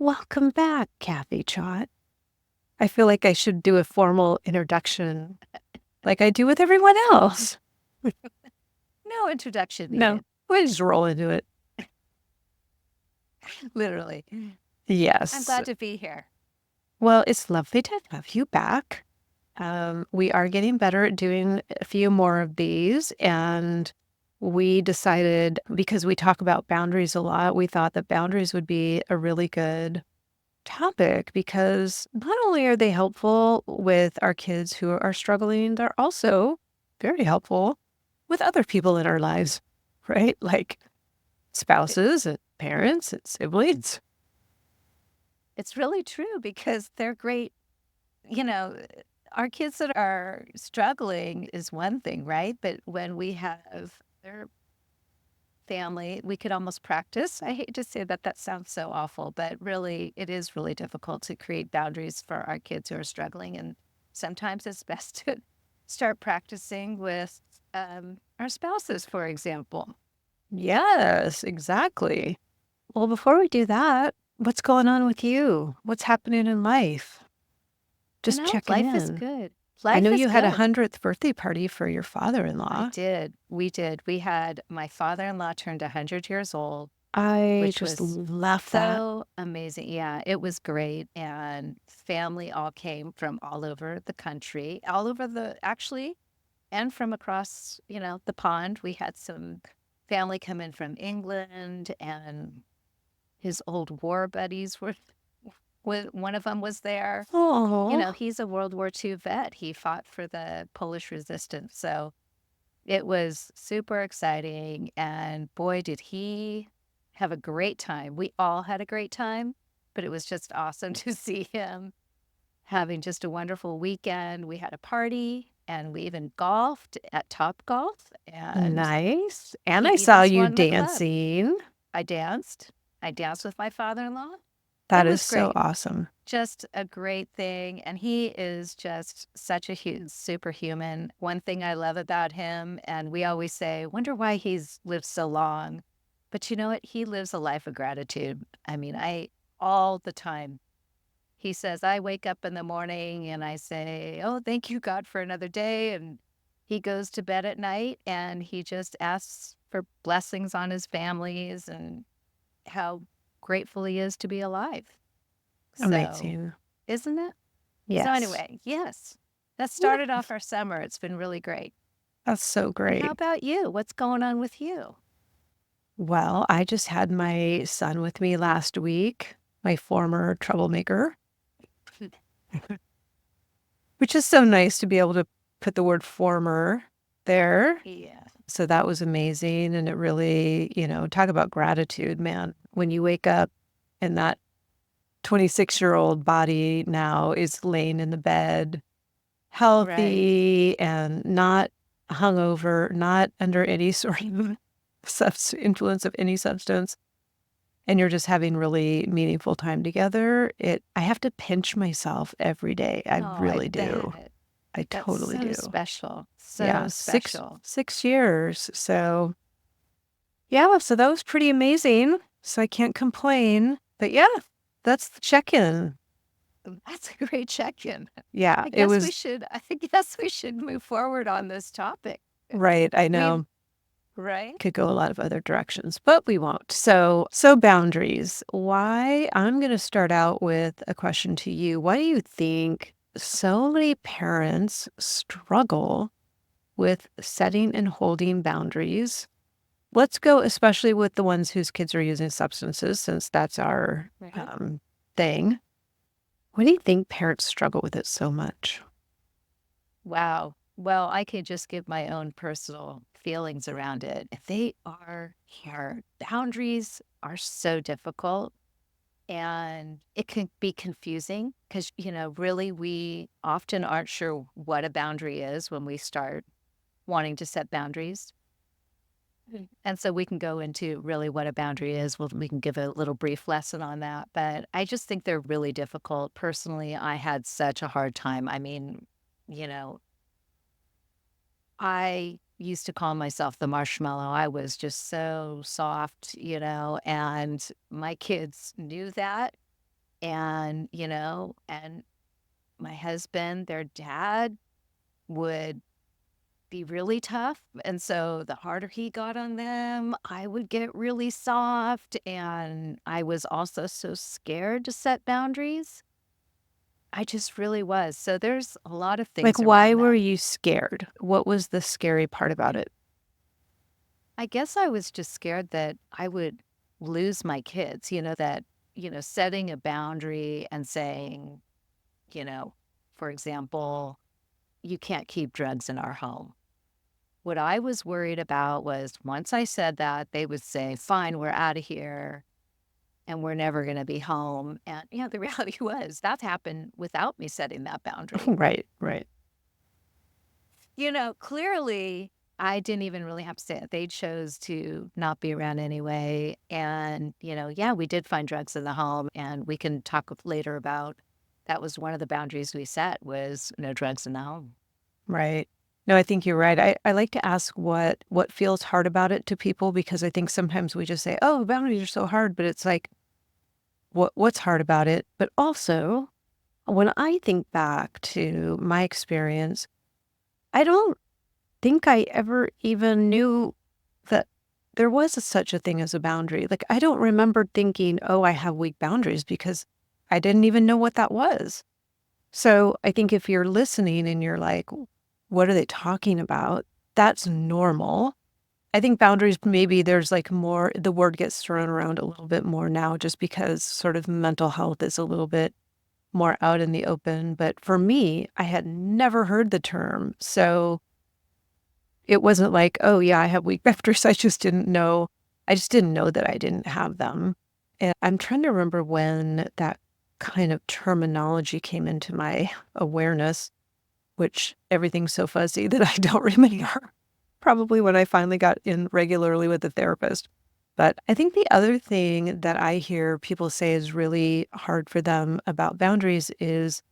Welcome back, Cathy Cioth. I feel like I should do a formal introduction like I do with everyone else. No introduction No, needed, we just roll into it. literally. I'm Yes. glad to be here. Well, it's lovely to have you back. We are getting better at doing a few more of these, and we decided because we talk about boundaries a lot, we thought that boundaries would be a really good topic because not only are they helpful with our kids who are struggling, they're also very helpful with other people in our lives, right? Like It- spouses and parents and siblings. It's really true because they're great. You know, our kids that are struggling is one thing, right? But when we have their family, we could almost practice. I hate to say that, that sounds so awful, but really, it is really difficult to create boundaries for our kids who are struggling. And sometimes it's best to start practicing with our spouses, for example. Yes, exactly. Well, before we do that, what's going on with you? What's happening in life? Just checking Life is in. good. I know Life is you had a good. 100th birthday party for your I father-in-law. did. We did. We had my father-in-law turned 100 years old, I which just was love that. so amazing. Yeah, it was great. And family all came from all over the country, all over the actually, and from across, the pond. We had some family come in from England, and his old war buddies were, one of them was there. Oh, He's a World War II vet. He fought for the Polish resistance. So it was super exciting, and boy, did he have a great time. We all had a great time, but it was just awesome to see him having just a wonderful weekend. We had a party, and we even golfed at Top Golf, and nice. And he I even saw you swung the club. dancing. I danced. I danced with my father-in-law. It That is was so great. awesome. Just a great thing. And he is just such a superhuman. One thing I love about him, and we always say, wonder why he's lived so long. But you know what? He lives a life of gratitude. I mean, all the time. He says, I wake up in the morning and I say, oh, thank you, God, for another day. And he goes to bed at night and he just asks for blessings on his families and how grateful he is to be alive. So, Amazing. isn't it? So Yes. anyway, yes, that Yeah, started off our summer. It's been really great. that's so And how great. about you? What's going on with you? Well, I just had my son with me last week, my former troublemaker, which is so nice to be able to put the word former there. Yeah. So that was amazing. And it really, talk about gratitude, man. When you wake up and that 26-year-old body now is laying in the bed, Right. healthy and not hungover, not under any sort of influence of any substance, and you're just having really meaningful time together, I have to pinch myself every day. I Oh, I really do. bet. I That's totally so do. special. Yeah, So six special. 6 years. So yeah, so that was pretty amazing. So I can't complain. But yeah, that's the check-in. That's a great check-in. Yeah, it was I guess we should move forward on this topic. right. I We've know. right? Could go a lot of other directions, but we won't. So boundaries. Why? I'm going to start out with a question to you. Why do you think so many parents struggle with setting and holding boundaries? Let's go, especially with the ones whose kids are using substances, since that's our Right. thing. Why do you think parents struggle with it so much? Wow. Well, I could just give my own personal feelings around it. They are hard. Boundaries are so difficult. And it can be confusing because, really, we often aren't sure what a boundary is when we start wanting to set boundaries. And so we can go into really what a boundary is. We can give a little brief lesson on that. But I just think they're really difficult. Personally, I had such a hard time. I mean, you know, I used to call myself the marshmallow. I was just so soft, and my kids knew that. And, and my husband, their dad would be really tough. And so the harder he got on them, I would get really soft. And I was also so scared to set boundaries. I just really was. So there's a lot of Like, things why around were that. you scared? What was the scary part about it? I guess I was just scared that I would lose my kids, that, setting a boundary and saying, you know, for example, you can't keep drugs in our home. What I was worried about was once I said that, they would say, fine, we're out of here and we're never going to be home. And, the reality was that happened without me setting that boundary. Right, right. Clearly, I didn't even really have to say it. They chose to not be around anyway. And, yeah, we did find drugs in the home, and we can talk later about that was one of the boundaries we set was no drugs in the home. Right. No, I think you're right. I like to ask what feels hard about it to people because I think sometimes we just say, "Oh, boundaries are so hard," but it's like, what's hard about it? But also, when I think back to my experience, I don't think I ever even knew that there was such a thing as a boundary. Like, I don't remember thinking, "Oh, I have weak boundaries," because I didn't even know what that was. So I think if you're listening and you're like, what are they talking about? That's normal. I think boundaries, maybe there's like more, the word gets thrown around a little bit more now just because sort of mental health is a little bit more out in the open. But for me, I had never heard the term. So it wasn't like, oh, yeah, I have weak boundaries. I just didn't know. I just didn't know that I didn't have them. And I'm trying to remember when that kind of terminology came into my awareness, which everything's so fuzzy that I don't remember. Probably when I finally got in regularly with the therapist. But I think the other thing that I hear people say is really hard for them about boundaries is,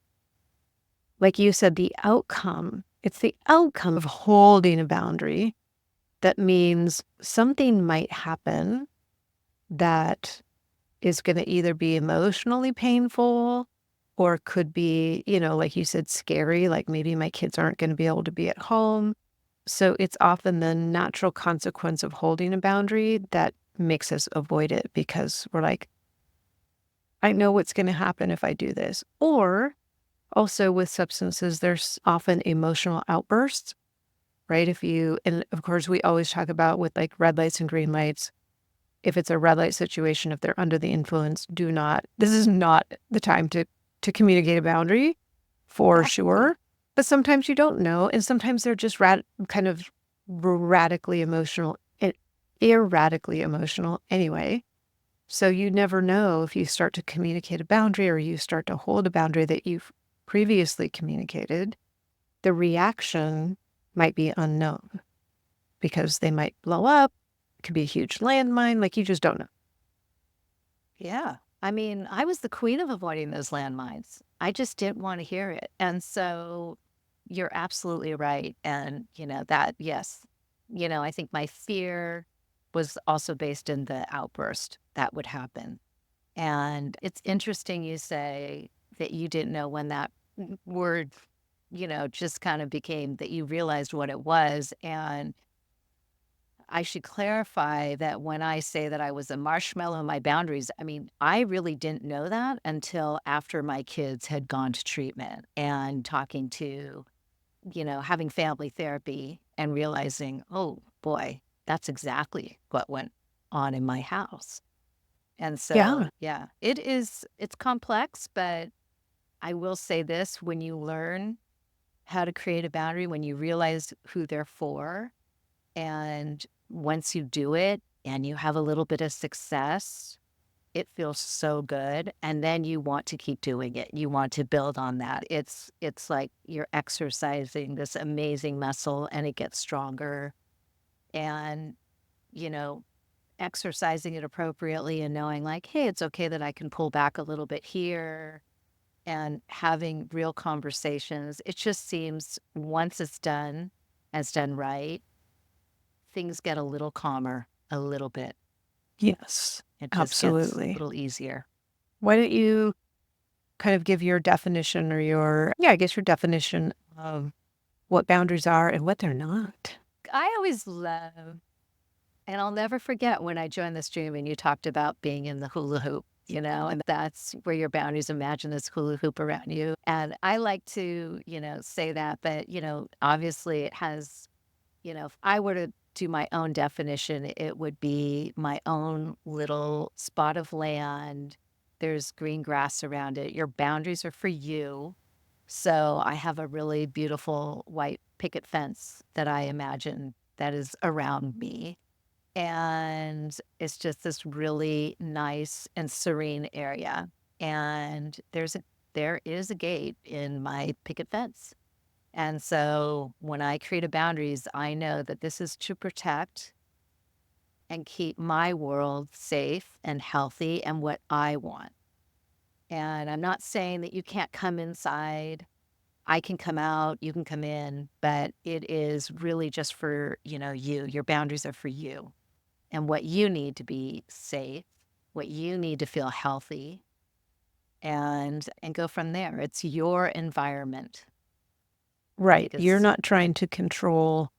like you said, the outcome. It's the outcome of holding a boundary that means something might happen that is going to either be emotionally painful or could be, like you said, scary, like maybe my kids aren't going to be able to be at home. So it's often the natural consequence of holding a boundary that makes us avoid it because we're like, I know what's going to happen if I do this. Or also with substances, there's often emotional outbursts, right? And of course, we always talk about with like red lights and green lights. If it's a red light situation, if they're under the influence, this is not the time to communicate a boundary for Exactly. sure. But sometimes you don't know. And sometimes they're just kind of radically emotional and erratically emotional anyway. So you never know if you start to communicate a boundary or you start to hold a boundary that you've previously communicated, the reaction might be unknown because they might blow up. It could be a huge landmine. Like you just don't know. Yeah. I mean, I was the queen of avoiding those landmines. I just didn't want to hear it. And so you're absolutely right. And, yes, I think my fear was also based in the outburst that would happen. And it's interesting you say that you didn't know when that word, just kind of became that you realized what it was. And I should clarify that when I say that I was a marshmallow in my boundaries, I mean, I really didn't know that until after my kids had gone to treatment and talking to, having family therapy and realizing, oh boy, that's exactly what went on in my house. And Yeah. so, yeah, it's complex, but I will say this when you learn how to create a boundary, when you realize who they're for, and once you do it and you have a little bit of success, it feels so good. And then you want to keep doing it. You want to build on that. It's like you're exercising this amazing muscle and it gets stronger. And, you know, exercising it appropriately and knowing like, hey, it's okay that I can pull back a little bit here and having real conversations. It just seems once it's done, as done right, things get a little calmer, a little bit. Yes. It just gets a Absolutely. little easier. Why don't you? kind of give your definition or I guess your definition of what boundaries are and what they're not? I always love and I'll never forget when I joined this dream and you talked about being in the hula hoop, and that's where your boundaries imagine this hula hoop around you. And I like to, say that, but, obviously it has, if I were to do my own definition, it would be my own little spot of land. There's green grass around it. Your boundaries are for you. So I have a really beautiful white picket fence that I imagine that is around me. And it's just this really nice and serene area. And there is a gate in my picket fence. And so when I create a boundaries, I know that this is to protect and keep my world safe and healthy and what I want. And I'm not saying that you can't come inside. I can come out, you can come in, but it is really just for, you. Your boundaries are for you and what you need to be safe, what you need to feel healthy and go from there. It's your environment. I Right. think You're it's not trying to control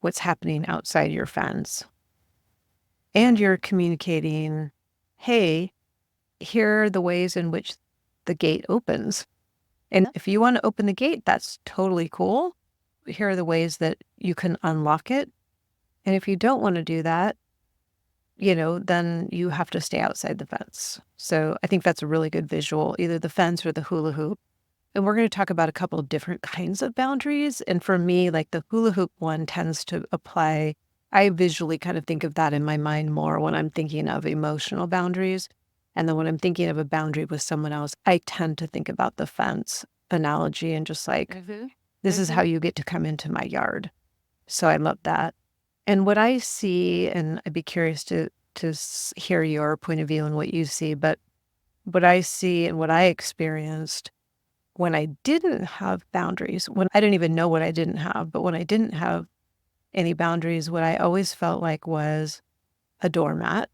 what's happening outside your fence. And right. you're communicating, hey, here are the ways in which the gate opens. And Yep. if you want to open the gate, that's totally cool. Here are the ways that you can unlock it. And if you don't want to do that, then you have to stay outside the fence. So I think that's a really good visual, either the fence or the hula hoop. And we're going to talk about a couple of different kinds of boundaries. And for me, like the hula hoop one tends to apply. I visually kind of think of that in my mind more when I'm thinking of emotional boundaries. And then when I'm thinking of a boundary with someone else, I tend to think about the fence analogy and just like, Mm-hmm. this is how Mm-hmm. you get to come into my yard. So I love that. And what I see, and I'd be curious to hear your point of view and what you see, but what I see and what I experienced when I didn't have boundaries, when I didn't even know what I didn't have, but when I didn't have any boundaries, what I always felt like was a doormat.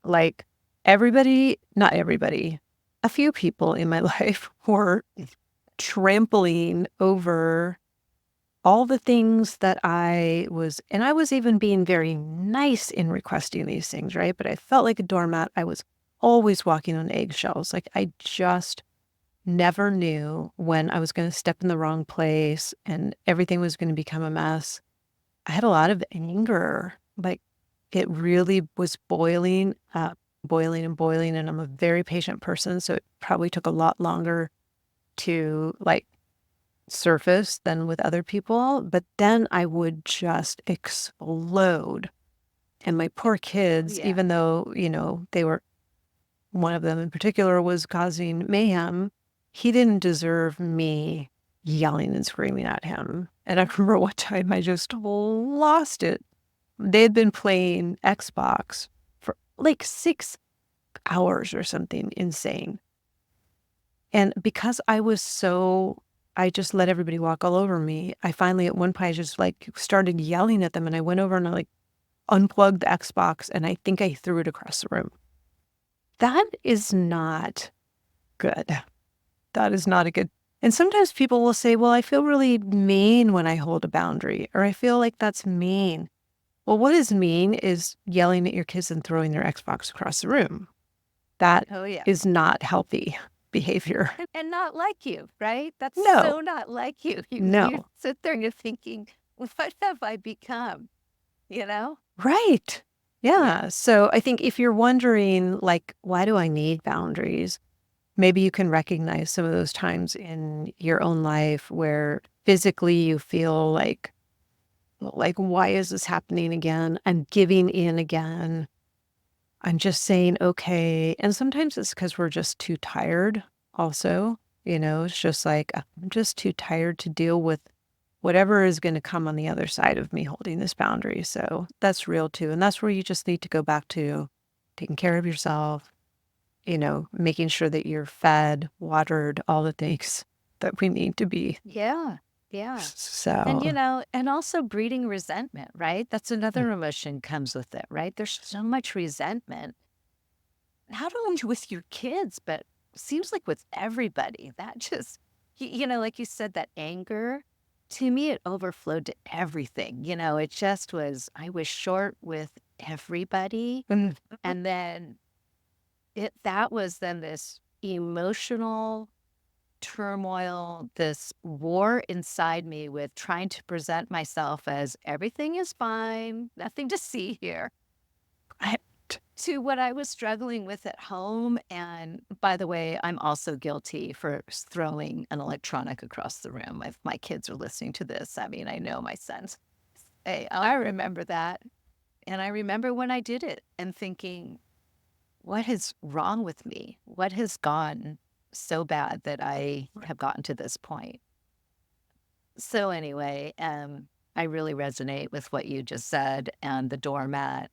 Like everybody, not everybody, a few people in my life were trampling over all the things that and I was even being very nice in requesting these things, right? But I felt like a doormat. I was always walking on eggshells. Like I just never knew when I was going to step in the wrong place and everything was going to become a mess. I had a lot of anger. Like it really was boiling up, boiling and boiling. And I'm a very patient person. So it probably took a lot longer to like surface than with other people. But then I would just explode. And my poor Oh, kids, yeah. even though, they were one of them in particular was causing mayhem, he didn't deserve me yelling and screaming at him. And I remember one time I just lost it. They had been playing Xbox for like 6 hours or something insane. And because I just let everybody walk all over me. I finally, at one point, I just like started yelling at them and I went over and I like unplugged the Xbox and I think I threw it across the room. That is not good. That is not a good. And sometimes people will say, well, I feel really mean when I hold a boundary, or I feel like that's mean. Well, what is mean is yelling at your kids and throwing their Xbox across the room. That Oh, yeah. is not healthy behavior. And not like you, right? That's No, so not like you. You no. sit there and you're thinking, what have I become? You know? Right. Yeah. Yeah. So I think if you're wondering, like, why do I need boundaries? Maybe you can recognize some of those times in your own life where physically you feel like, why is this happening again? I'm giving in again. I'm just saying, okay. And sometimes it's because we're just too tired, also. It's just like, I'm just too tired to deal with whatever is going to come on the other side of me holding this boundary. So that's real too. And that's where you just need to go back to taking care of yourself, making sure that you're fed, watered, all the things that we need to be. Yeah. Yeah. And, So, and also breeding resentment, right? That's another emotion comes with it, right? There's so much resentment, not only with your kids, but seems like with everybody, that just, like you said, that anger, to me, it overflowed to everything. It just was, I was short with everybody. Mhm. And then that was then this emotional turmoil, this war inside me with trying to present myself as everything is fine, nothing to see here, Right. to what I was struggling with at home. And by the way, I'm also guilty for throwing an electronic across the room. If my kids are listening to this, I mean, I know my sons. Hey, I remember that. And I remember when I did it and thinking, what is wrong with me? What has gone so bad that I have gotten to this point? So anyway, I really resonate with what you just said and the doormat.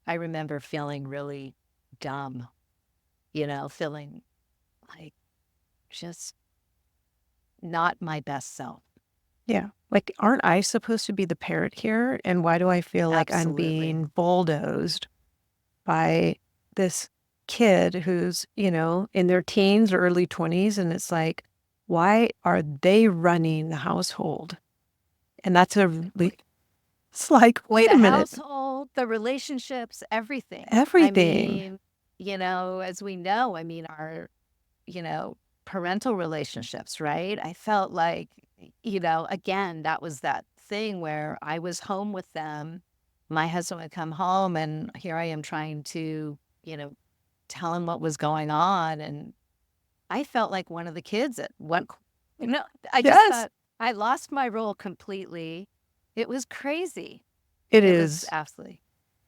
I remember feeling really dumb, feeling like just not my best self. Yeah. Like, aren't I supposed to be the parent here? And why do I feel like I'm Absolutely. being bulldozed by this kid who's, in their teens or early 20s? And it's like, why are they running the household? And that's Exactly. it's like, wait a The minute, household, the relationships, everything. I everything. mean, as we know, I mean, our, you know, parental relationships, right? I felt like, again, that was that thing where I was home with them. My husband would come home, and here I am trying to, you know, tell him what was going on. And I felt like one of the kids at one, I just Yes, thought I lost my role completely. It was crazy. it It was is. absolutely,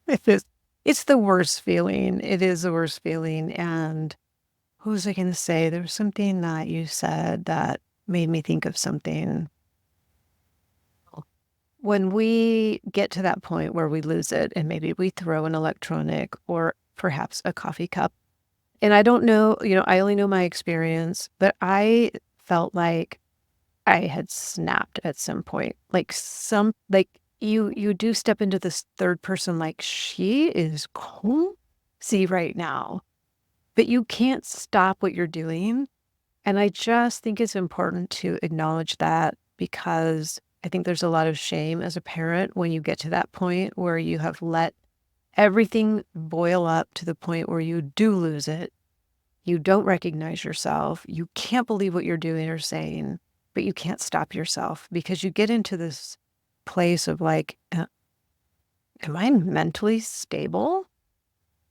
It is. It's the worst feeling. It is the worst feeling. And what was I going to say? There was something that you said that made me think of something. When we get to that point where we lose it and maybe we throw an electronic or perhaps a coffee cup, and I don't know, I only know my experience, but I felt like I had snapped at some point. Like you do step into this third person, like she is cozy right now, but you can't stop what you're doing. And I just think it's important to acknowledge that, because I think there's a lot of shame as a parent when you get to that point where you have let everything boil up to the point where you do lose it. You don't recognize yourself. You can't believe what you're doing or saying, but you can't stop yourself because you get into this place of like, am I mentally stable?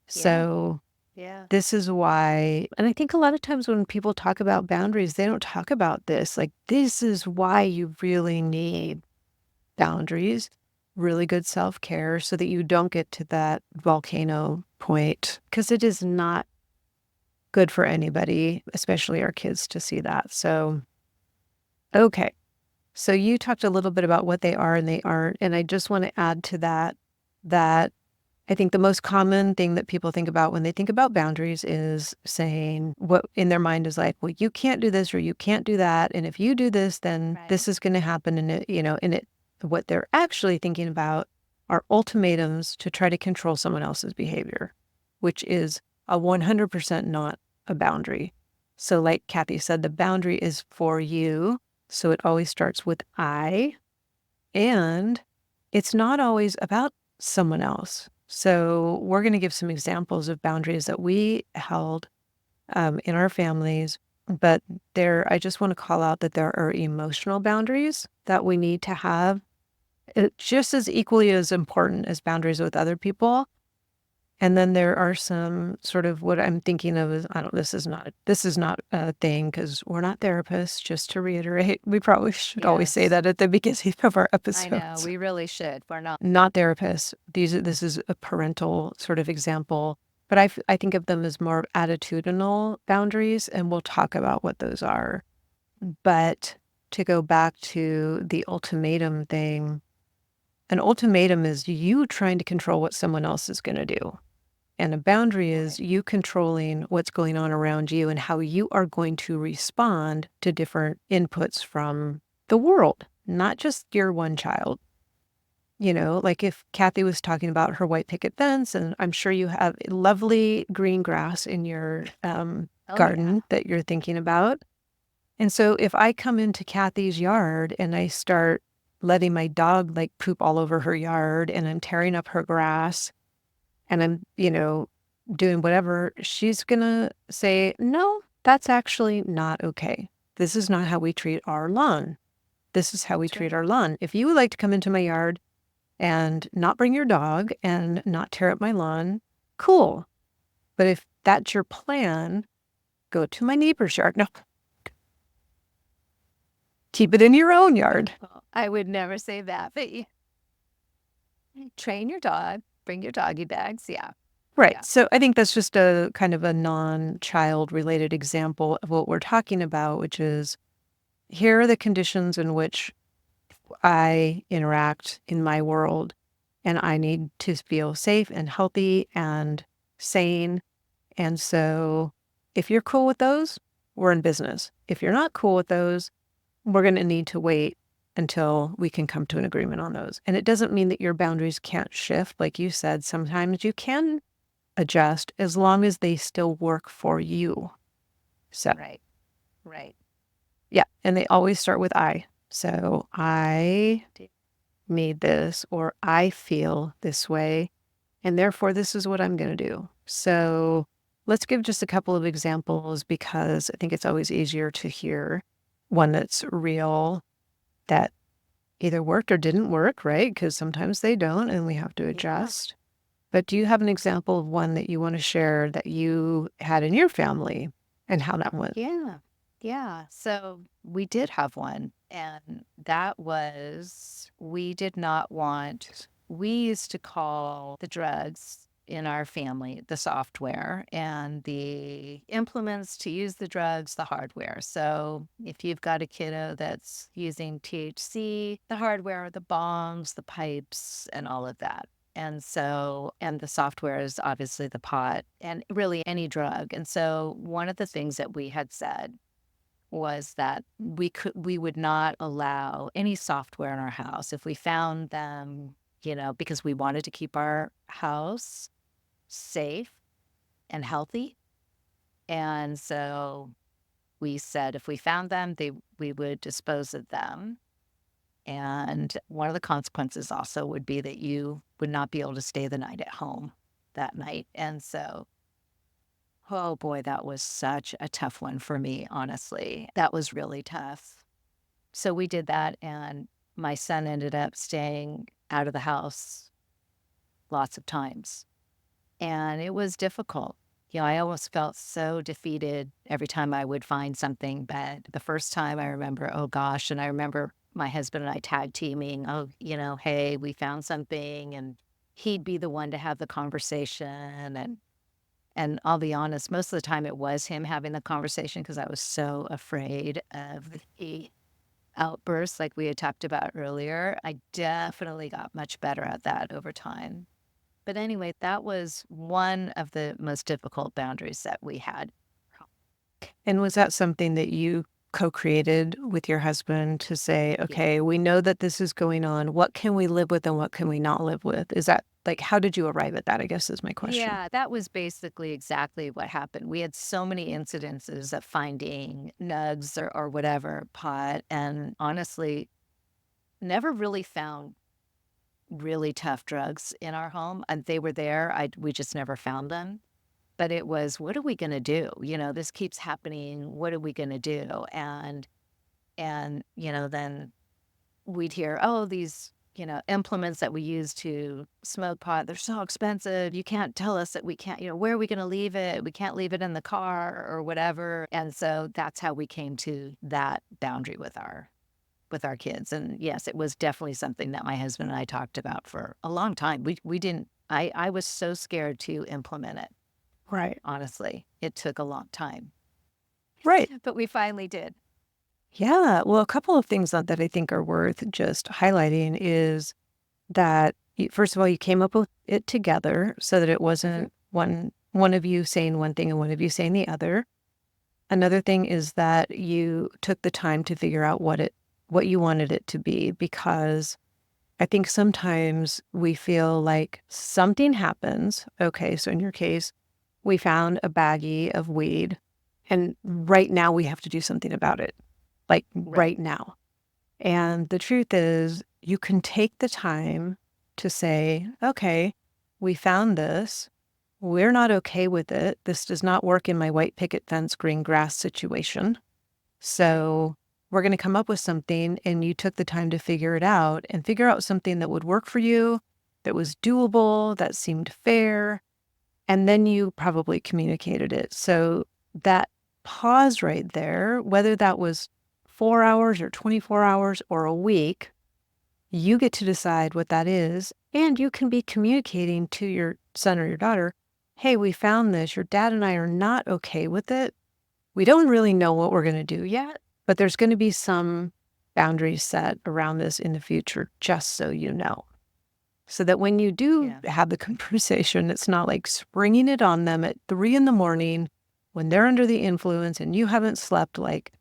yeah, So yeah, this is why, and I think a lot of times when people talk about boundaries, they don't talk about this. Like, this is why you really need boundaries, really good self care so that you don't get to that volcano point, because it is not good for anybody, especially our kids, to see that. So, okay. So you talked a little bit about what they are and they aren't. And I just want to add to that, that I think the most common thing that people think about when they think about boundaries is saying what in their mind is like, well, you can't do this or you can't do that. And if you do this, then right. this is going to happen. And what they're actually thinking about are ultimatums to try to control someone else's behavior, which is a 100% not a boundary. So like Cathy said, the boundary is for you. So it always starts with I, and it's not always about someone else. So we're going to give some examples of boundaries that we held in our families. But I just want to call out that there are emotional boundaries that we need to have, just as equally as important as boundaries with other people. And then there are some sort of, what I'm thinking of is, I don't, this is not a thing because we're not therapists, just to reiterate. We probably should always say Yes, that at the beginning of our I know. episodes. We really should. We're not. Not therapists. This is a parental sort of example, but I think of them as more attitudinal boundaries, and we'll talk about what those are. But to go back to the ultimatum thing, an ultimatum is you trying to control what someone else is going to do. And a boundary is Right. you controlling what's going on around you and how you are going to respond to different inputs from the world, not just your one child. Like if Cathy was talking about her white picket fence, and I'm sure you have lovely green grass in your Oh, yeah. garden that you're thinking about. And so if I come into Kathy's yard and I start letting my dog like poop all over her yard and I'm tearing up her grass and I'm, doing whatever, she's going to say, no, that's actually not okay. This is not how we treat our lawn. This is how we That's treat right. our lawn. If you would like to come into my yard and not bring your dog and not tear up my lawn, cool. But if that's your plan, go to my neighbor's yard. No, keep it in your own yard. Well, I would never say that, but train your dog, bring your doggy bags. Yeah. Right. Yeah. So I think that's just a kind of a non-child related example of what we're talking about, which is here are the conditions in which I interact in my world, and I need to feel safe and healthy and sane. And so if you're cool with those, we're in business. If you're not cool with those, we're going to need to wait until we can come to an agreement on those. And it doesn't mean that your boundaries can't shift. Like you said, sometimes you can adjust as long as they still work for you. So, Right. Right. yeah. And they always start with I. So, I made this, or I feel this way, and therefore this is what I'm going to do. So, let's give just a couple of examples because I think it's always easier to hear one that's real that either worked or didn't work, right? Because sometimes they don't and we have to Yeah. adjust. But do you have an example of one that you want to share that you had in your family and how that went? Yeah. Yeah. So we did have one, and that was we did not want, we used to call the drugs in our family the software and the implements to use the drugs the hardware. So if you've got a kiddo that's using THC, the hardware are the bongs, the pipes, and all of that. And so, and the software is obviously the pot and really any drug. And so, one of the things that we had said was that we would not allow any software in our house if we found them, because we wanted to keep our house safe and healthy. And so we said if we found them, we would dispose of them. And one of the consequences also would be that you would not be able to stay the night at home that night. And so, oh boy, that was such a tough one for me, honestly. That was really tough. So we did that, and my son ended up staying out of the house lots of times. And it was difficult. I almost felt so defeated every time I would find something. But the first time I remember, oh gosh, and I remember my husband and I tag teaming, oh, hey, we found something. And he'd be the one to have the conversation. And I'll be honest, most of the time it was him having the conversation because I was so afraid of the outbursts like we had talked about earlier. I definitely got much better at that over time. But anyway, that was one of the most difficult boundaries that we had. And was that something that you co-created with your husband to say, Yeah. okay, we know that this is going on. What can we live with and what can we not live with? Is that like, how did you arrive at that? I guess is my question. Yeah, that was basically exactly what happened. We had so many incidences of finding nugs or whatever, pot, and honestly, never really found really tough drugs in our home. And they were there. We just never found them. But it was, what are we going to do? This keeps happening. What are we going to do? And then we'd hear, oh, these, implements that we use to smoke pot, they're so expensive. You can't tell us that we can't, where are we going to leave it? We can't leave it in the car or whatever. And so that's how we came to that boundary with our kids. And yes, it was definitely something that my husband and I talked about for a long time. We didn't, I was so scared to implement it. Right. Honestly, it took a long time, Right. but we finally did. Yeah. Well, a couple of things that I think are worth just highlighting is that first of all, you came up with it together so that it Mhm. wasn't one of you saying one thing and one of you saying the other. Another thing is that you took the time to figure out what you wanted it to be, because I think sometimes we feel like something happens. Okay, so in your case, we found a baggie of weed And right now we have to do something about it, like Right. right now. And the truth is, you can take the time to say, okay, we found this. We're not okay with it. This does not work in my white picket fence, green grass situation. Right. So we're going to come up with something. And you took the time to figure it out and figure out something that would work for you, that was doable, that seemed fair. And then you probably communicated it. So that pause right there, whether that was 4 hours or 24 hours or a week, you get to decide what that is. And you can be communicating to your son or your daughter, hey, we found this. Your dad and I are not okay with it. We don't really know what we're going to do yet, but there's going to be some boundaries set around this in the future, just so you know. So that when you do Yeah. have the conversation, it's not like springing it on them at 3 in the morning when they're under the influence and you haven't slept, like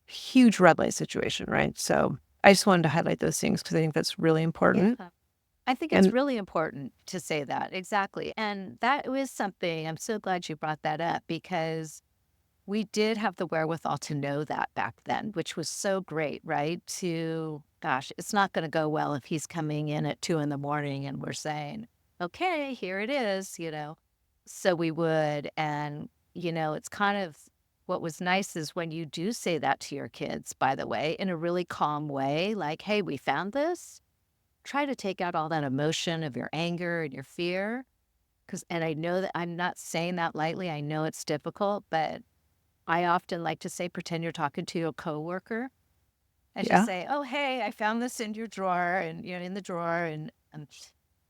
huge red light situation, right? So I just wanted to highlight those things because I think that's really Yeah. important. I think it's And really important to say that. Exactly. And that was something I'm so glad you brought that up because we did have the wherewithal to know that back then, which was so great, right? Gosh, it's not going to go well if he's coming in at 2 in the morning and we're saying, okay, here it is. So we would. And, it's kind of what was nice is when you do say that to your kids, by the way, in a really calm way, like, hey, we found this. Try to take out all that emotion of your anger and your fear. And I know that I'm not saying that lightly. I know it's difficult, but I often like to say, pretend you're talking to a coworker and just yeah, say, "Oh, hey, I found this in your drawer and in the drawer."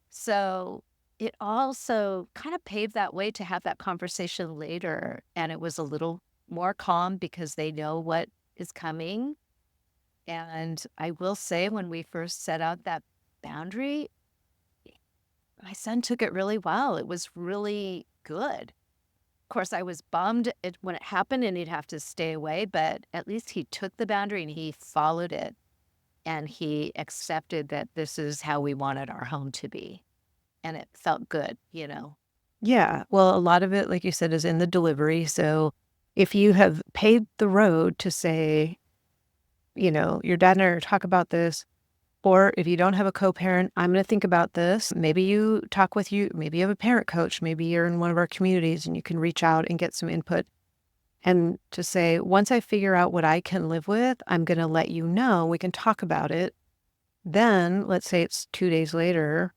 So it also kind of paved that way to have that conversation later. And it was a little more calm because they know what is coming. And I will say, when we first set out that boundary, my son took it really well. It was really good. Of course, I was bummed when it happened and he'd have to stay away, but at least he took the boundary and he followed it and he accepted that this is how we wanted our home to be. And it felt good. yeah. Well, a lot of it, like you said, is in the delivery. So if you have paved the road to say, your dad and I are talk about this. Or if you don't have a co-parent, I'm going to think about this. Maybe you talk with maybe you have a parent coach. Maybe you're in one of our communities and you can reach out and get some input and to say, once I figure out what I can live with, I'm going to let you know. We can talk about it. Then let's say it's 2 days later,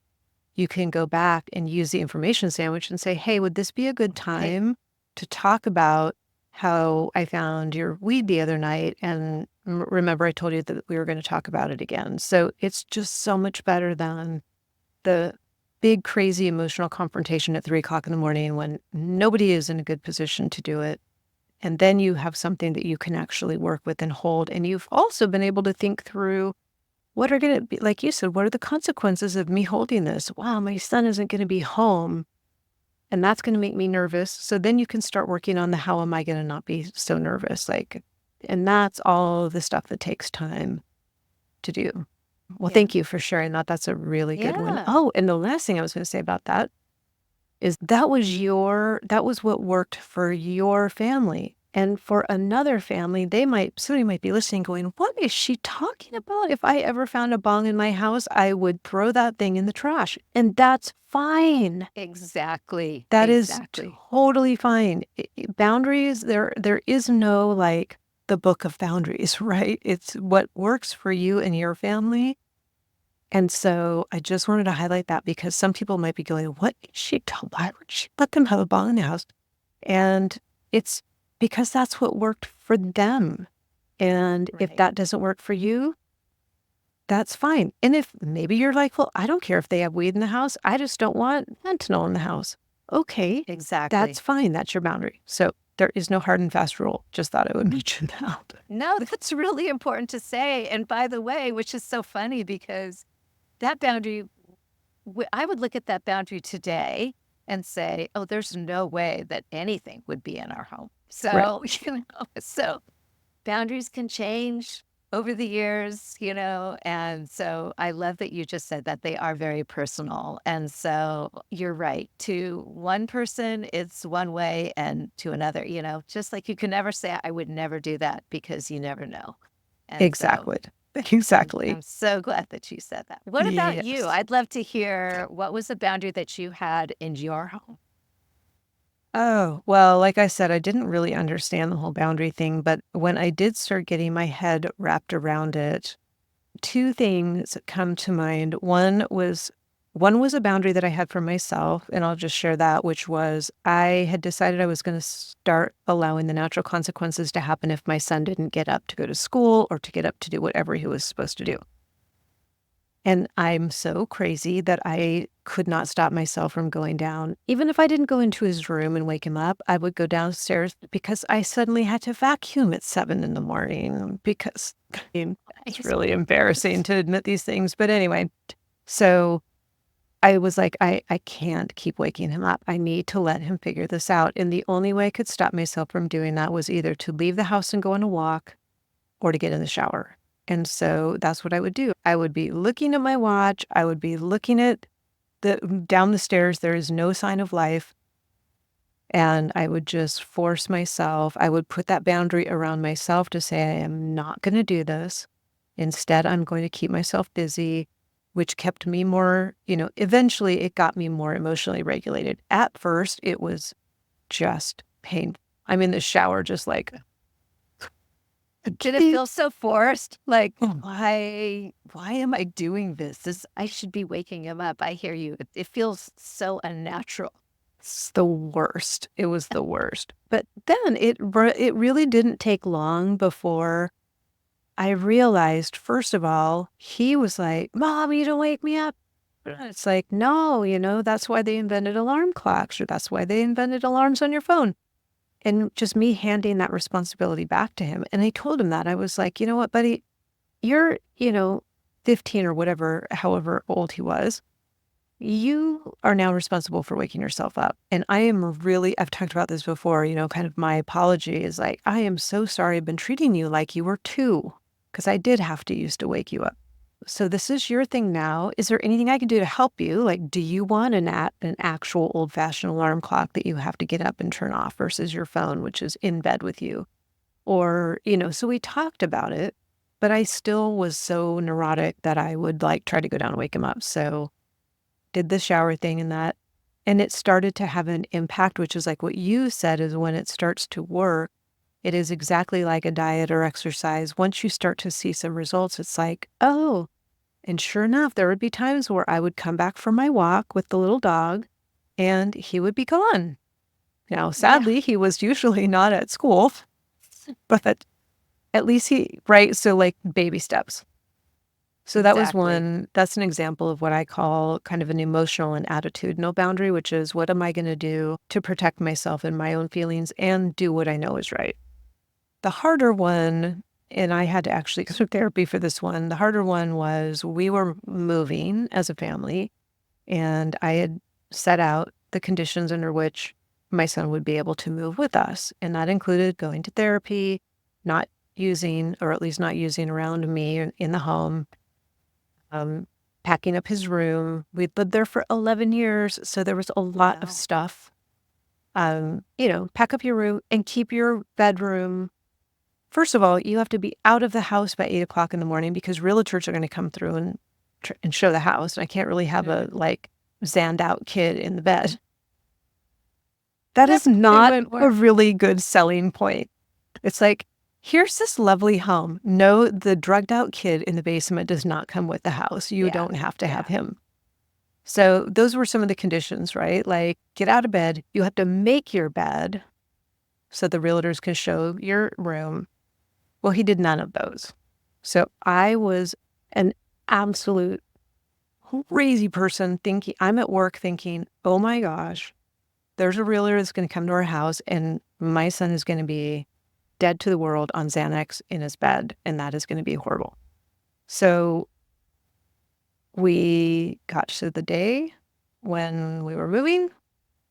you can go back and use the information sandwich and say, hey, would this be a good Hey, time to talk about how I found your weed the other night? And remember, I told you that we were going to talk about it again. So it's just so much better than the big, crazy emotional confrontation at 3 o'clock in the morning when nobody is in a good position to do it. And then you have something that you can actually work with and hold. And you've also been able to think through what are going to be, like you said, what are the consequences of me holding this? Wow, my son isn't going to be home. And that's going to make me nervous. So then you can start working on the how am I going to not be so nervous? And that's all the stuff that takes time to do. Well, yeah. thank you for sharing that. That's a really good one. Yeah. Oh, and the last thing I was going to say about that is that was what worked for your family. And for another family, somebody might be listening going, what is she talking about? If I ever found a bong in my house, I would throw that thing in the trash. And that's fine. Exactly. That is Exactly. totally fine. Boundaries, there is no like the book of boundaries, right? It's what works for you and your family. And so I just wanted to highlight that because some people might be going, why would she let them have a bong in the house? And it's because that's what worked for them. And if Right. that doesn't work for you, that's fine. And if maybe you're like, well, I don't care if they have weed in the house. I just don't want fentanyl in the house. Okay, that's Exactly. fine. That's your boundary. So there is no hard and fast rule. Just thought I would mention that. No, that's really important to say. And by the way, which is so funny because that boundary, I would look at that boundary today and say, oh, there's no way that anything would be in our home. Right. So, so boundaries can change. over the years, and so I love that you just said that they are very personal. And so you're right. To one person, it's one way, and to another, just like you can never say, I would never do that because you never know. And so Exactly. I'm Exactly. I'm so glad that you said that. What about you? Yes. I'd love to hear what was the boundary that you had in your home? Oh, well, like I said, I didn't really understand the whole boundary thing, but when I did start getting my head wrapped around it, two things come to mind. One was a boundary that I had for myself, and I'll just share that, which was I had decided I was going to start allowing the natural consequences to happen if my son didn't get up to go to school or to get up to do whatever he was supposed to do. And I'm so crazy that I could not stop myself from going down. Even if I didn't go into his room and wake him up, I would go downstairs because I suddenly had to vacuum at 7 in the morning because I mean, it's Right. really embarrassing to admit these things. But anyway, so I was like, I can't keep waking him up. I need to let him figure this out. And the only way I could stop myself from doing that was either to leave the house and go on a walk or to get in the shower. And so that's what I would do. I would be looking at my watch. I would be looking at the down the stairs. There is no sign of life. And I would just force myself. I would put that boundary around myself to say, I am not going to do this. Instead, I'm going to keep myself busy, which kept me more, eventually it got me more emotionally regulated. At first, it was just painful. I'm in the shower, just like, Did it feel so forced? Like, why am I doing this? I should be waking him up. I hear you. It feels so unnatural. it's the worst. It was the worst. But then it really didn't take long before I realized, first of all, he was like, "Mom, you don't wake me up." It's like, "No, that's why they invented alarm clocks, or that's why they invented alarms on your phone." And just me handing that responsibility back to him. And I told him that. I was like, "You know what, buddy? You're, 15 or whatever, however old he was. You are now responsible for waking yourself up. And I am really, I've talked about this before, kind of my apology is like, I am so sorry I've been treating you like you were two, because I did have to used to wake you up. So this is your thing now. Is there anything I can do to help you? Like, do you want an actual old fashioned alarm clock that you have to get up and turn off versus your phone, which is in bed with you? Or, so we talked about it, but I still was so neurotic that I would like try to go down and wake him up. So did the shower thing and that. And it started to have an impact, which is like what you said is when it starts to work, it is exactly like a diet or exercise. Once you start to see some results, it's like, oh, and sure enough, there would be times where I would come back from my walk with the little dog and he would be gone. Now, Yeah, sadly, he was usually not at school, but at least right? So, like baby steps. So that was exactly. one, that's an example of what I call kind of an emotional and attitudinal boundary, which is what am I going to do to protect myself and my own feelings and do what I know is right? The harder one, and I had to actually go to therapy for this one, the harder one was we were moving as a family, and I had set out the conditions under which my son would be able to move with us. And that included going to therapy, not using, or at least not using around me in the home, um, packing up his room. We'd lived there for 11 years, so there was a lot of Wow. stuff. Pack up your room and keep your bedroom. First of all, you have to be out of the house by 8 o'clock in the morning because realtors are going to come through and show the house. And I can't really have a Mhm. like zanned out kid in the bed. That That is probably not wouldn't a work. really good selling point. It's like, here's this lovely home. No, the drugged out kid in the basement does not come with the house. You Yeah, don't have to have yeah. him. So those were some of the conditions, right? Like get out of bed. You have to make your bed so the realtors can show your room. Well, he did none of those. So I was an absolute crazy person thinking, I'm at work thinking, oh my gosh, there's a realtor that's going to come to our house and my son is going to be dead to the world on Xanax in his bed. And that is going to be horrible. So we got to the day when we were moving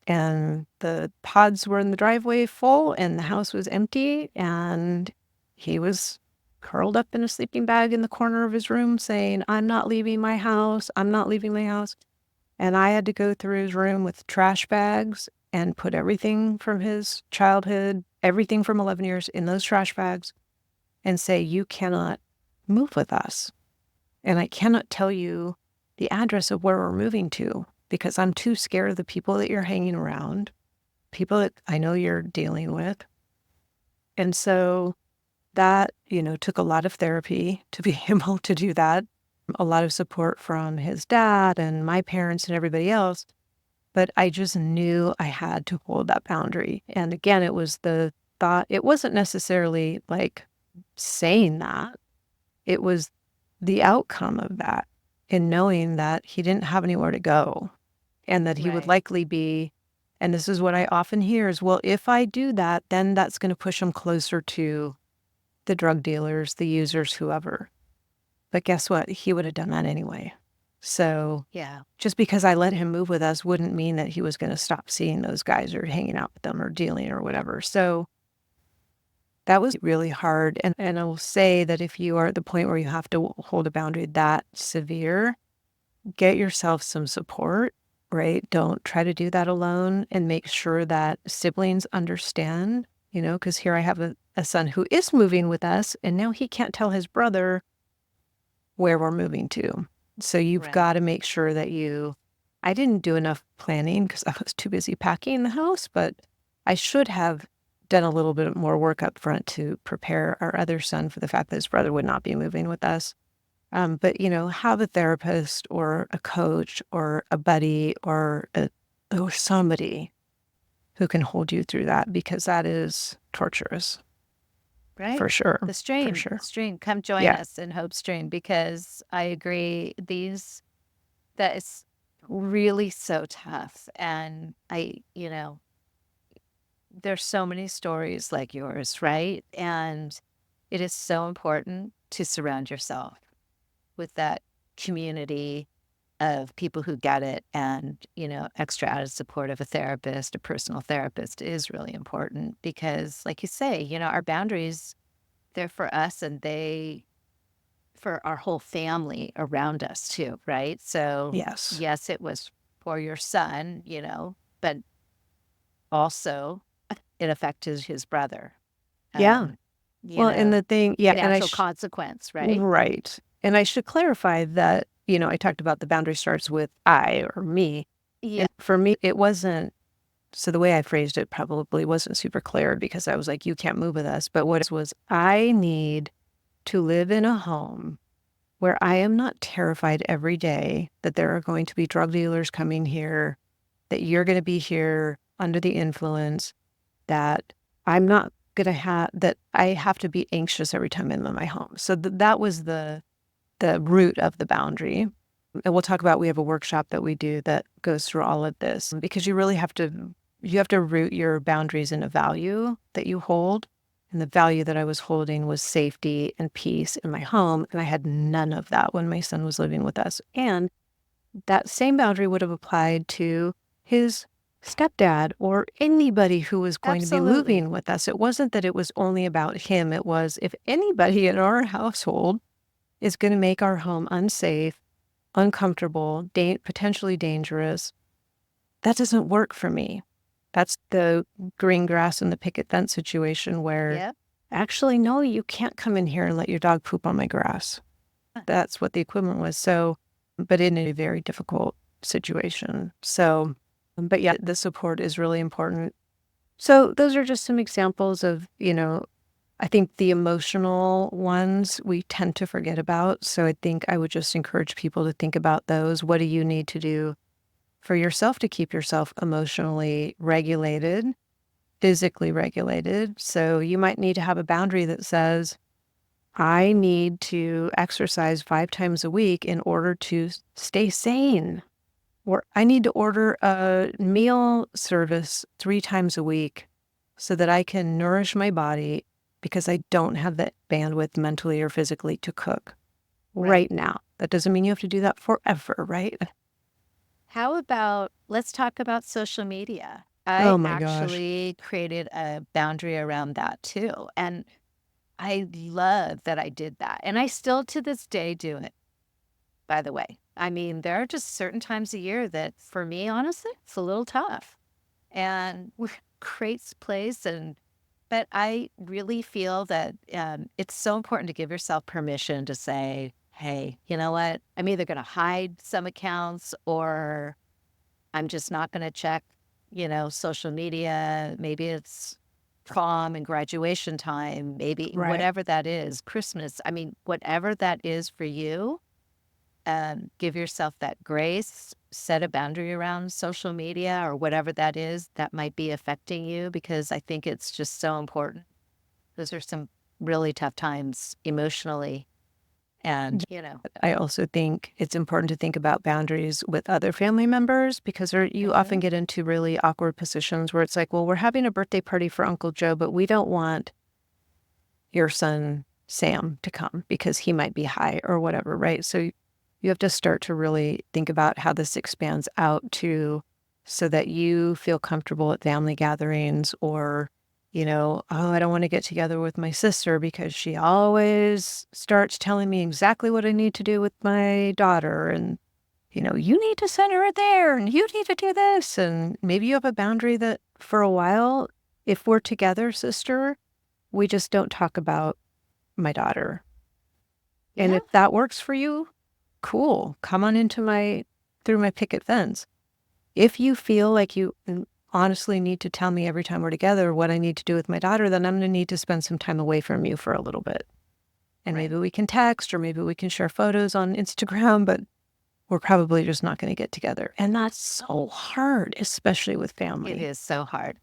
and the pods were in the driveway full and the house was empty and he was curled up in a sleeping bag in the corner of his room saying, I'm not leaving my house. I'm not leaving my house. And I had to go through his room with trash bags and put everything from his childhood, everything from 11 years in those trash bags and say, you cannot move with us. And I cannot tell you the address of where we're moving to because I'm too scared of the people that you're hanging around, people that I know you're dealing with. And so that, took a lot of therapy to be able to do that, a lot of support from his dad and my parents and everybody else. But I just knew I had to hold that boundary. And again, it was the thought, it wasn't necessarily like saying that, it was the outcome of that and knowing that he didn't have anywhere to go and that he would Right. likely be. And this is what I often hear is, well, if I do that, then that's going to push him closer to the drug dealers, the users, whoever. But guess what? He would have done that anyway. So Yeah. just because I let him move with us wouldn't mean that he was going to stop seeing those guys or hanging out with them or dealing or whatever. So that was really hard. And I will say that if you are at the point where you have to hold a boundary that severe, get yourself some support, right? Don't try to do that alone and make sure that siblings understand, because here I have a son who is moving with us and now he can't tell his brother where we're moving to. So you've Right. got to make sure that I didn't do enough planning because I was too busy packing the house, but I should have done a little bit more work up front to prepare our other son for the fact that his brother would not be moving with us. But, have a therapist or a coach or a buddy or somebody who can hold you through that because that is torturous Right. for sure. The For stream, sure. stream, come join Yeah. us in Hopestream because I agree that is really so tough. And there's so many stories like yours, right? And it is so important to surround yourself with that community of people who get it and, extra added support of a therapist, a personal therapist is really important because like you say, our boundaries, they're for us and they for our whole family around us too, right? So, Yes. yes, it was for your son, but also it affected his brother. Yeah. Um, Well, and the thing, yeah, and financial consequence, right? right. And I should clarify that, I talked about the boundary starts with I or me. Yeah. And for me, it wasn't, so the way I phrased it probably wasn't super clear because I was like, you can't move with us. But what it was, I need to live in a home where I am not terrified every day that there are going to be drug dealers coming here, that you're going to be here under the influence, that I'm not going to have, that I have to be anxious every time I'm in my home. So that was the root of the boundary. And we'll talk about, we have a workshop that we do that goes through all of this because you have to root your boundaries in a value that you hold. And the value that I was holding was safety and peace in my home. And I had none of that when my son was living with us. And that same boundary would have applied to his stepdad or anybody who was going to be Absolutely. moving with us. It wasn't that it was only about him. It was, if anybody in our household is going to make our home unsafe, uncomfortable, potentially dangerous, that doesn't work for me. That's the green grass and the picket fence situation where Yep. actually, no, you can't come in here and let your dog poop on my grass. That's what the equivalent was. So, but in a very difficult situation. So, but yeah, the support is really important. So, those are just some examples of, I think the emotional ones we tend to forget about. So, I think I would just encourage people to think about those. What do you need to do for yourself to keep yourself emotionally regulated, physically regulated? So, you might need to have a boundary that says, I need to exercise 5 times a week in order to stay sane. Or I need to order a meal service 3 times a week so that I can nourish my body because I don't have the bandwidth mentally or physically to cook Right. right now. That doesn't mean you have to do that forever, right? How about let's talk about social media. I Oh my gosh. actually created a boundary around that too. And I love that I did that, and I still to this day do it, by the way. I mean, there are just certain times a year that for me, honestly, it's a little tough. And great place but I really feel that, it's so important to give yourself permission to say, "Hey, you know what? I'm either gonna hide some accounts or I'm just not gonna check, social media." Maybe it's prom and graduation time, maybe Right. whatever that is, Christmas. I mean, whatever that is for you, give yourself that grace, set a boundary around social media or whatever that is that might be affecting you because I think it's just so important. Those are some really tough times emotionally. And, I also think it's important to think about boundaries with other family members because you often Mhm. get into really awkward positions where it's like, well, we're having a birthday party for Uncle Joe, but we don't want your son Sam to come because he might be high or whatever, right? So you have to start to really think about how this expands out to so that you feel comfortable at family gatherings or, oh, I don't want to get together with my sister because she always starts telling me exactly what I need to do with my daughter. And, you need to send her there and you need to do this. And maybe you have a boundary that for a while, if we're together, sister, we just don't talk about my daughter. And Yeah. if that works for you, cool. Come on through my picket fence. If you feel like you honestly need to tell me every time we're together what I need to do with my daughter, then I'm going to need to spend some time away from you for a little bit. And Right. maybe we can text or maybe we can share photos on Instagram, but we're probably just not going to get together. And that's so hard, especially with It family. is so hard.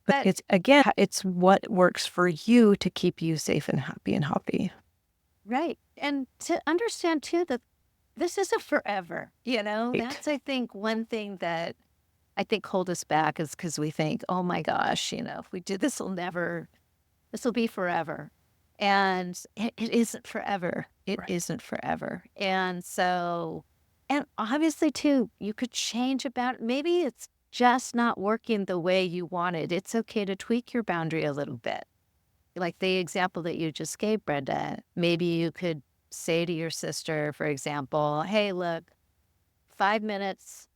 But But it's again, it's what works for you to keep you safe and happy and healthy. right. And to understand too that this isn't forever, Right. that's I think one thing that I think hold us back is because we think, oh my gosh, if we do this will be forever. And it isn't forever. It Right. isn't forever. And so, and obviously, too, you could change about maybe it's just not working the way you wanted. It's okay to tweak your boundary a little bit. Like the example that you just gave, Brenda, maybe you could say to your sister, for example, hey, look, 5 minutes,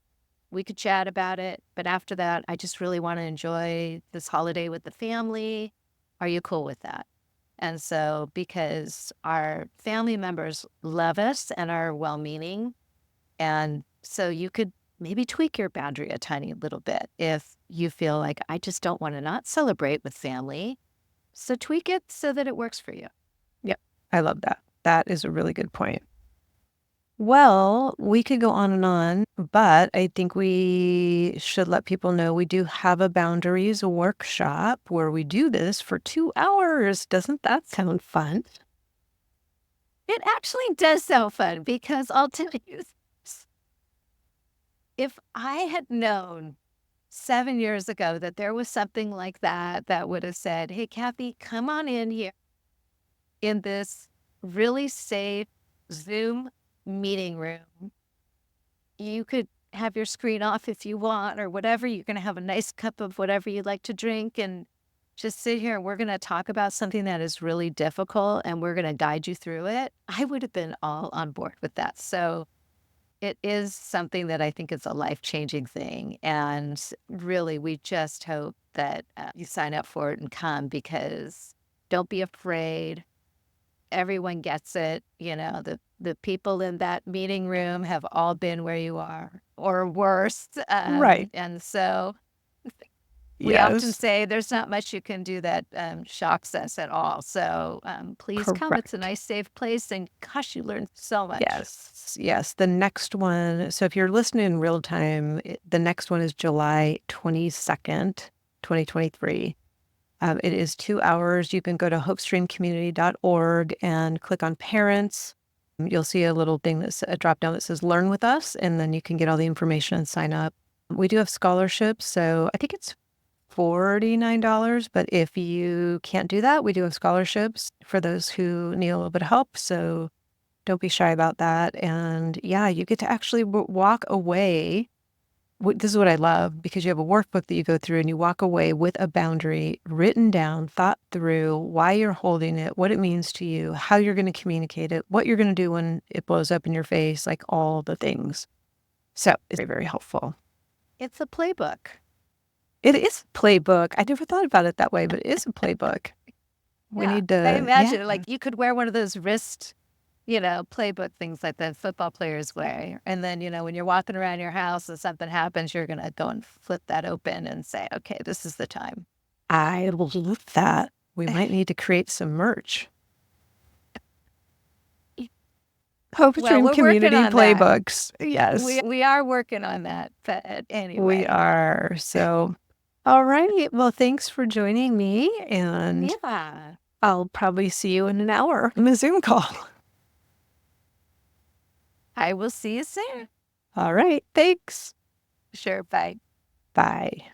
we could chat about it. But after that, I just really want to enjoy this holiday with the family. Are you cool with that? And so, because our family members love us and are well meaning, and so you could maybe tweak your boundary a tiny little bit if you feel like I just don't want to not celebrate with family. So, tweak it so that it works for you. Yep. I love that. That is a really good point. Well, we could go on, but I think we should let people know we do have a boundaries workshop where we do this for 2 hours. Doesn't that sound fun? It actually does sound fun because I'll tell you this, if I had known 7 years ago that there was something like that, that would have said, hey, Kathy, come on in here in this really safe Zoom meeting room. You could have your screen off if you want or whatever. You're going to have a nice cup of whatever you like to drink and just sit here and we're going to talk about something that is really difficult and we're going to guide you through it. I would have been all on board with that. So it is something that I think is a life-changing thing, and really, we just hope that, you sign up for it and come because don't be afraid. Everyone gets it, the people in that meeting room have all been where you are or worse, Right. and so we often Yes. say there's not much you can do that, shocks us at all, so, please come. It's a Correct. nice, safe place, and gosh, you learn so much. Yes. Yes. The next one. So if you're listening in real time, the next one is July 22nd, 2023. It is 2 hours. You can go to hopestreamcommunity.org and click on parents. You'll see a little thing that's a drop down that says learn with us, and then you can get all the information and sign up. We do have scholarships. So I think it's $49, but if you can't do that, we do have scholarships for those who need a little bit of help. So don't be shy about that. And yeah, you get to actually walk away this is what I love because you have a workbook that you go through and you walk away with a boundary written down, thought through why you're holding it, what it means to you, how you're going to communicate it, what you're going to do when it blows up in your face, like all the things. So it's very, very helpful. It's a playbook. It is a playbook. I never thought about it that way, but it is a playbook. We Yeah. need I to, yeah. imagine like you could wear one of those wrist, playbook things like the football players wear. And then, when you're walking around your house and something happens, you're going to go and flip that open and say, okay, this is the time. I love that. We might need to create some merch. Well, Hopestream we're working Community on that. playbooks. Yes, We are working on that. But we anyway, are. So, all right. Well, thanks for joining me. And yeah, I'll probably see you in an hour in a Zoom call. I will see you soon. All right. Thanks. Sure. Bye. Bye.